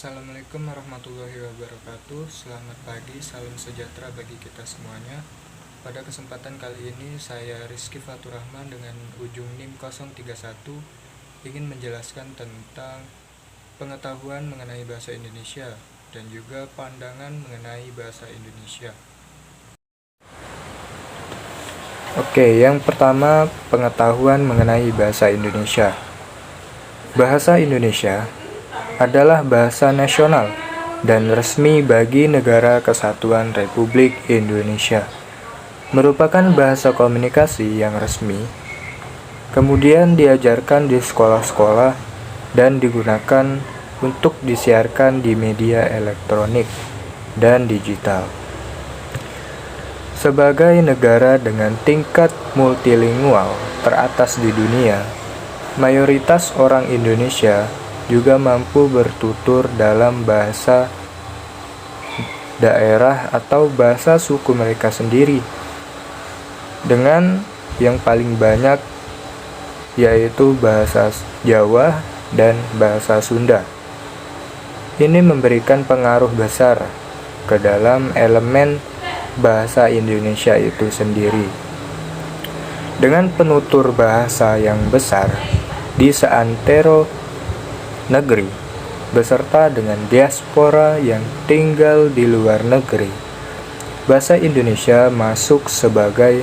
Assalamualaikum warahmatullahi wabarakatuh. Selamat pagi, salam sejahtera bagi kita semuanya. Pada kesempatan kali ini saya Rizky Fatur Rahman dengan ujung NIM 031 ingin menjelaskan tentang pengetahuan mengenai bahasa Indonesia dan juga pandangan mengenai bahasa Indonesia. Oke, yang pertama pengetahuan mengenai bahasa Indonesia. Bahasa Indonesia adalah bahasa nasional dan resmi bagi Negara Kesatuan Republik Indonesia. Merupakan bahasa komunikasi yang resmi, kemudian diajarkan di sekolah-sekolah dan digunakan untuk disiarkan di media elektronik dan digital. Sebagai negara dengan tingkat multilingual teratas di dunia, mayoritas orang Indonesia juga mampu bertutur dalam bahasa daerah atau bahasa suku mereka sendiri, dengan yang paling banyak yaitu bahasa Jawa dan bahasa Sunda. Ini memberikan pengaruh besar ke dalam elemen bahasa Indonesia itu sendiri. Dengan penutur bahasa yang besar di seantero negeri, beserta dengan diaspora yang tinggal di luar negeri, bahasa Indonesia masuk sebagai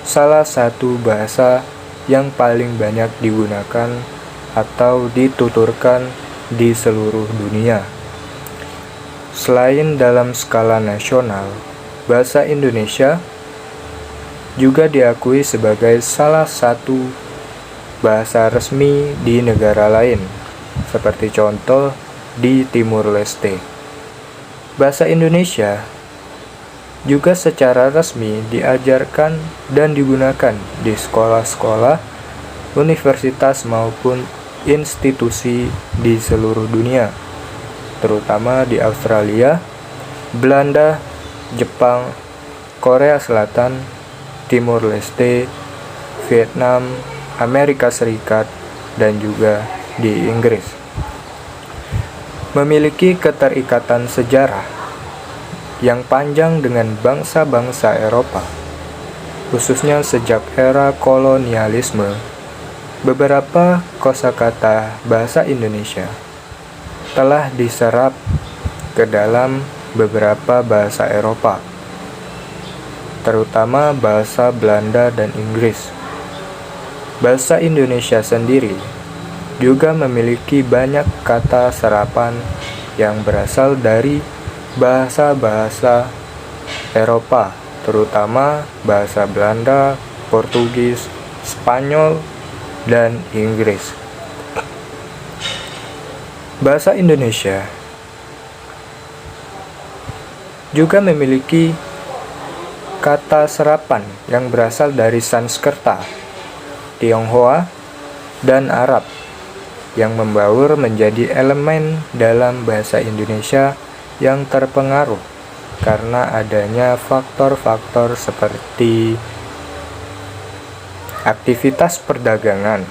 salah satu bahasa yang paling banyak digunakan atau dituturkan di seluruh dunia. Selain dalam skala nasional, bahasa Indonesia juga diakui sebagai salah satu bahasa resmi di negara lain, seperti contoh di Timur Leste. Bahasa Indonesia juga secara resmi diajarkan dan digunakan di sekolah-sekolah, universitas maupun institusi di seluruh dunia, terutama di Australia, Belanda, Jepang, Korea Selatan, Timur Leste, Vietnam, Amerika Serikat, dan juga di Inggris. Memiliki keterikatan sejarah yang panjang dengan bangsa-bangsa Eropa, khususnya sejak era kolonialisme. Beberapa kosakata bahasa Indonesia telah diserap ke dalam beberapa bahasa Eropa, terutama bahasa Belanda dan Inggris. Bahasa Indonesia sendiri juga memiliki banyak kata serapan yang berasal dari bahasa-bahasa Eropa, terutama bahasa Belanda, Portugis, Spanyol, dan Inggris. Bahasa Indonesia juga memiliki kata serapan yang berasal dari Sanskerta, Tionghoa, dan Arab, yang membaur menjadi elemen dalam bahasa Indonesia yang terpengaruh karena adanya faktor-faktor seperti aktivitas perdagangan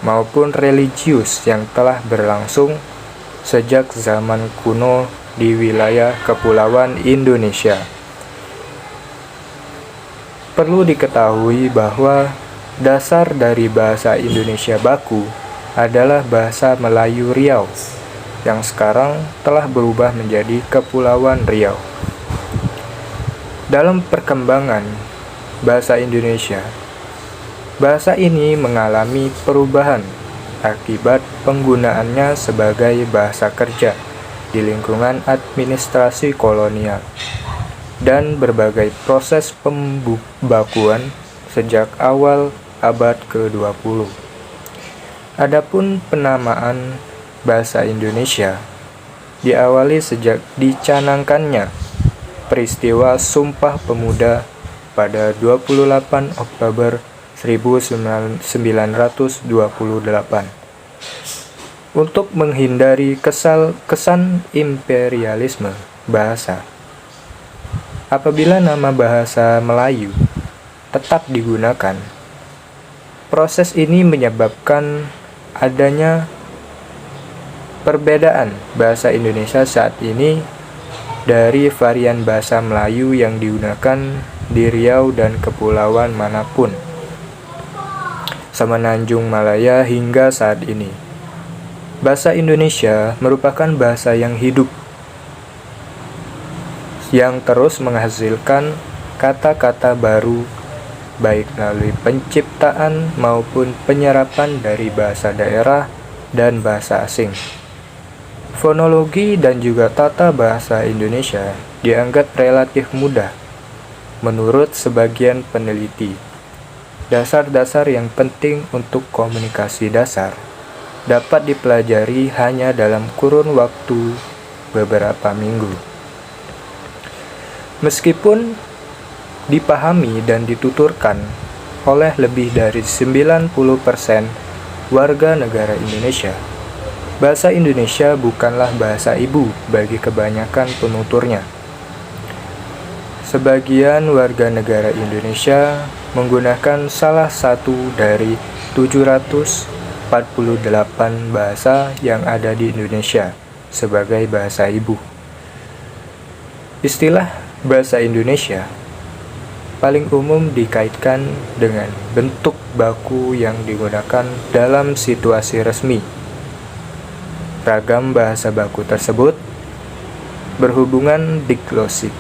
maupun religius yang telah berlangsung sejak zaman kuno di wilayah Kepulauan Indonesia. Perlu diketahui bahwa dasar dari bahasa Indonesia baku adalah bahasa Melayu Riau yang sekarang telah berubah menjadi Kepulauan Riau. Dalam perkembangan bahasa Indonesia, bahasa ini mengalami perubahan akibat penggunaannya sebagai bahasa kerja di lingkungan administrasi kolonial dan berbagai proses pembakuan sejak awal abad ke-20. Adapun penamaan bahasa Indonesia diawali sejak dicanangkannya peristiwa Sumpah Pemuda pada 28 Oktober 1928 untuk menghindari kesan imperialisme bahasa. Apabila nama bahasa Melayu tetap digunakan, proses ini menyebabkan adanya Perbedaan bahasa Indonesia saat ini dari varian bahasa Melayu yang digunakan di Riau dan kepulauan manapun, Semenanjung Malaya hingga saat ini. Bahasa Indonesia merupakan bahasa yang hidup, yang terus menghasilkan kata-kata baru, baik melalui penciptaan maupun penyerapan dari bahasa daerah dan bahasa asing. Fonologi dan juga tata bahasa Indonesia dianggap relatif mudah menurut sebagian peneliti. Dasar-dasar yang penting untuk komunikasi dasar dapat dipelajari hanya dalam kurun waktu beberapa minggu. Meskipun dipahami dan dituturkan oleh lebih dari 90% warga negara Indonesia, bahasa Indonesia bukanlah bahasa ibu bagi kebanyakan penuturnya. Sebagian warga negara Indonesia menggunakan salah satu dari 748 bahasa yang ada di Indonesia sebagai bahasa ibu. Istilah bahasa Indonesia paling umum dikaitkan dengan bentuk baku yang digunakan dalam situasi resmi. Ragam bahasa baku tersebut berhubungan diglosik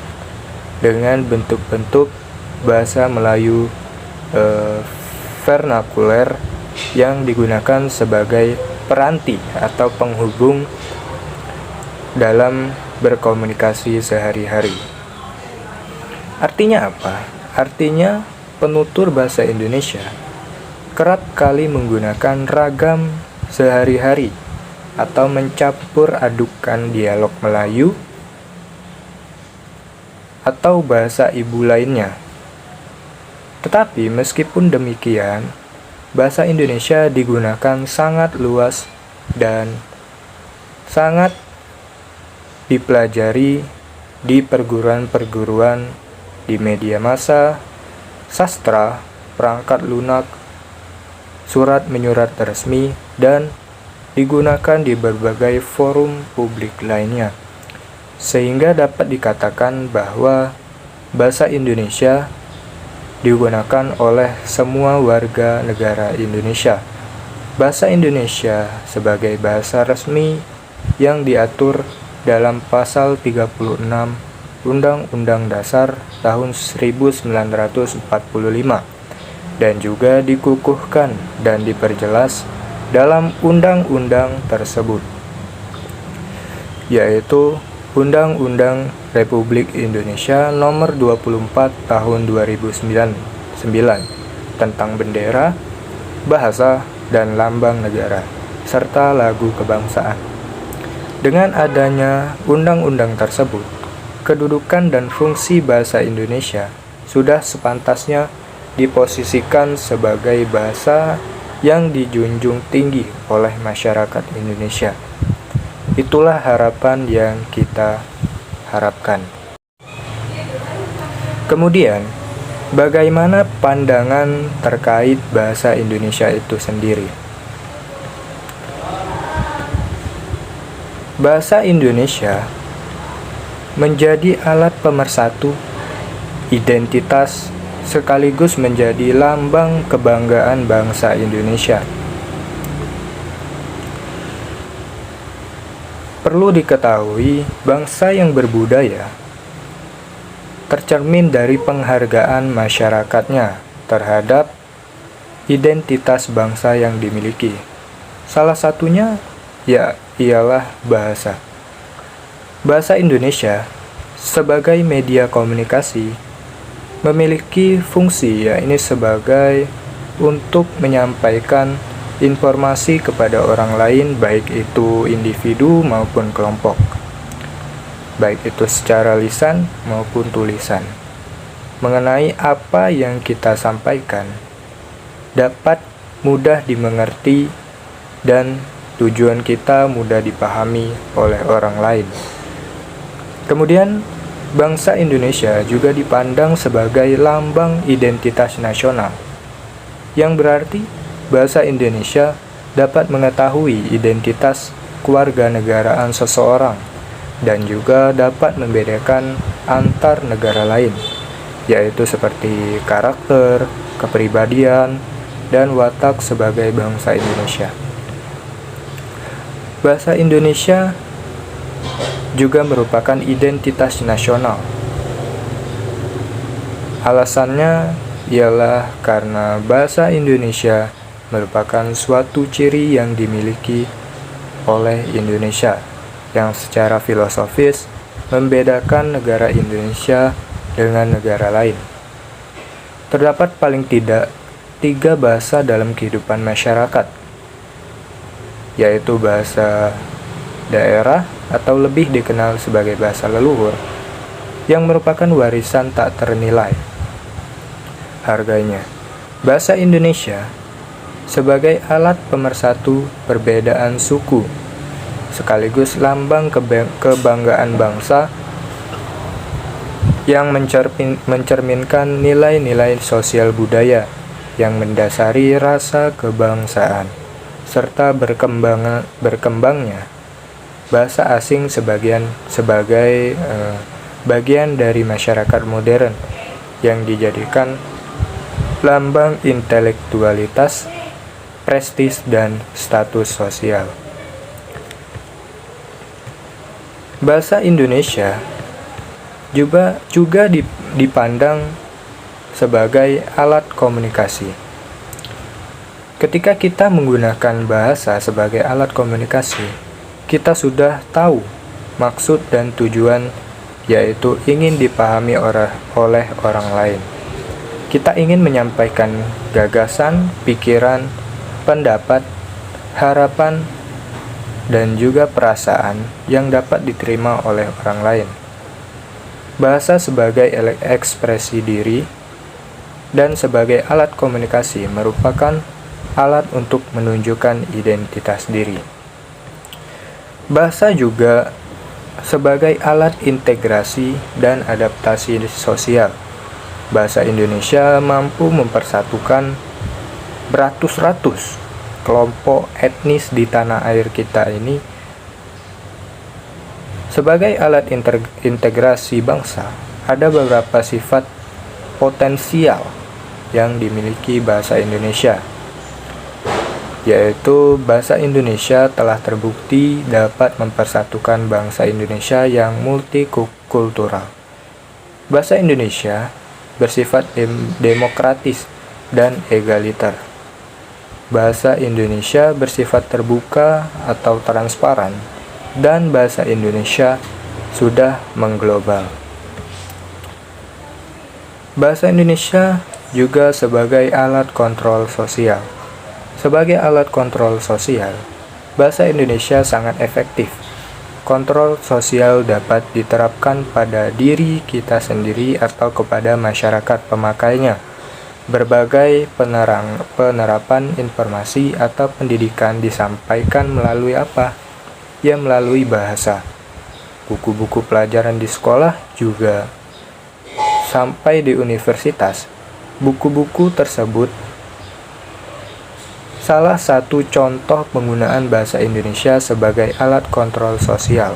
dengan bentuk-bentuk bahasa Melayu vernakuler yang digunakan sebagai peranti atau penghubung dalam berkomunikasi sehari-hari. Artinya apa? Artinya penutur bahasa Indonesia kerap kali menggunakan ragam sehari-hari atau mencampur adukan dialog Melayu atau bahasa ibu lainnya. Tetapi meskipun demikian, bahasa Indonesia digunakan sangat luas dan sangat dipelajari di perguruan-perguruan, di media massa, sastra, perangkat lunak, surat menyurat resmi, dan digunakan di berbagai forum publik lainnya, sehingga dapat dikatakan bahwa bahasa Indonesia digunakan oleh semua warga negara Indonesia. Bahasa Indonesia sebagai bahasa resmi yang diatur dalam pasal 36 Undang-Undang Dasar tahun 1945 dan juga dikukuhkan dan diperjelas dalam undang-undang tersebut, yaitu Undang-Undang Republik Indonesia Nomor 24 Tahun 2009 tentang bendera, bahasa, dan lambang negara, serta lagu kebangsaan. Dengan adanya undang-undang tersebut, kedudukan dan fungsi bahasa Indonesia sudah sepantasnya diposisikan sebagai bahasa yang dijunjung tinggi oleh masyarakat Indonesia. Itulah harapan yang kita harapkan. Kemudian, bagaimana pandangan terkait bahasa Indonesia itu sendiri? Bahasa Indonesia menjadi alat pemersatu identitas sekaligus menjadi lambang kebanggaan bangsa Indonesia. Perlu diketahui, bangsa yang berbudaya tercermin dari penghargaan masyarakatnya terhadap identitas bangsa yang dimiliki. Salah satunya ialah bahasa. Bahasa Indonesia sebagai media komunikasi memiliki fungsi yakni sebagai untuk menyampaikan informasi kepada orang lain, baik itu individu maupun kelompok, baik itu secara lisan maupun tulisan, mengenai apa yang kita sampaikan dapat mudah dimengerti dan tujuan kita mudah dipahami oleh orang lain. Kemudian, bangsa Indonesia juga dipandang sebagai lambang identitas nasional, yang berarti bahasa Indonesia dapat mengetahui identitas kewarganegaraan seseorang dan juga dapat membedakan antar negara lain, yaitu seperti karakter, kepribadian, dan watak sebagai bangsa Indonesia. Bahasa Indonesia juga merupakan identitas nasional. Alasannya ialah karena bahasa Indonesia merupakan suatu ciri yang dimiliki oleh Indonesia yang secara filosofis membedakan negara Indonesia dengan negara lain. Terdapat paling tidak 3 bahasa dalam kehidupan masyarakat, yaitu bahasa daerah atau lebih dikenal sebagai bahasa leluhur, yang merupakan warisan tak ternilai harganya. Bahasa Indonesia sebagai alat pemersatu perbedaan suku, sekaligus lambang kebanggaan bangsa yang mencerminkan nilai-nilai sosial budaya yang mendasari rasa kebangsaan, serta berkembangnya bahasa asing sebagai bagian dari masyarakat modern yang dijadikan lambang intelektualitas, prestis, dan status sosial. Bahasa Indonesia juga dipandang sebagai alat komunikasi. Ketika kita menggunakan bahasa sebagai alat komunikasi, kita sudah tahu maksud dan tujuan, yaitu ingin dipahami oleh orang lain. Kita ingin menyampaikan gagasan, pikiran, pendapat, harapan, dan juga perasaan yang dapat diterima oleh orang lain. Bahasa sebagai ekspresi diri dan sebagai alat komunikasi merupakan alat untuk menunjukkan identitas diri. Bahasa juga sebagai alat integrasi dan adaptasi sosial. Bahasa Indonesia mampu mempersatukan beratus-ratus kelompok etnis di tanah air kita ini. Sebagai alat integrasi bangsa, ada beberapa sifat potensial yang dimiliki bahasa Indonesia, yaitu bahasa Indonesia telah terbukti dapat mempersatukan bangsa Indonesia yang multikultural. Bahasa Indonesia bersifat demokratis dan egaliter. Bahasa Indonesia bersifat terbuka atau transparan, dan bahasa Indonesia sudah mengglobal. Bahasa Indonesia juga sebagai alat kontrol sosial. Sebagai alat kontrol sosial, bahasa Indonesia sangat efektif. Kontrol sosial dapat diterapkan pada diri kita sendiri atau kepada masyarakat pemakainya. Berbagai penerapan informasi atau pendidikan disampaikan melalui apa? Ya, melalui bahasa. Buku-buku pelajaran di sekolah juga sampai di universitas. Buku-buku tersebut salah satu contoh penggunaan bahasa Indonesia sebagai alat kontrol sosial.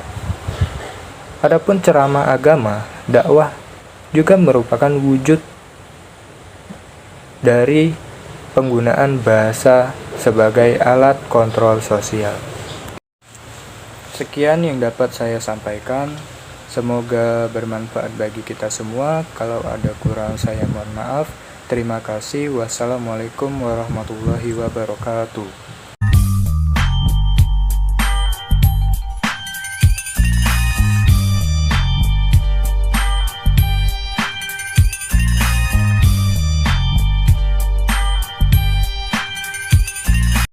Adapun ceramah agama, dakwah juga merupakan wujud dari penggunaan bahasa sebagai alat kontrol sosial. Sekian yang dapat saya sampaikan. Semoga bermanfaat bagi kita semua. Kalau ada kurang, saya mohon maaf. Terima kasih. Wassalamualaikum warahmatullahi wabarakatuh.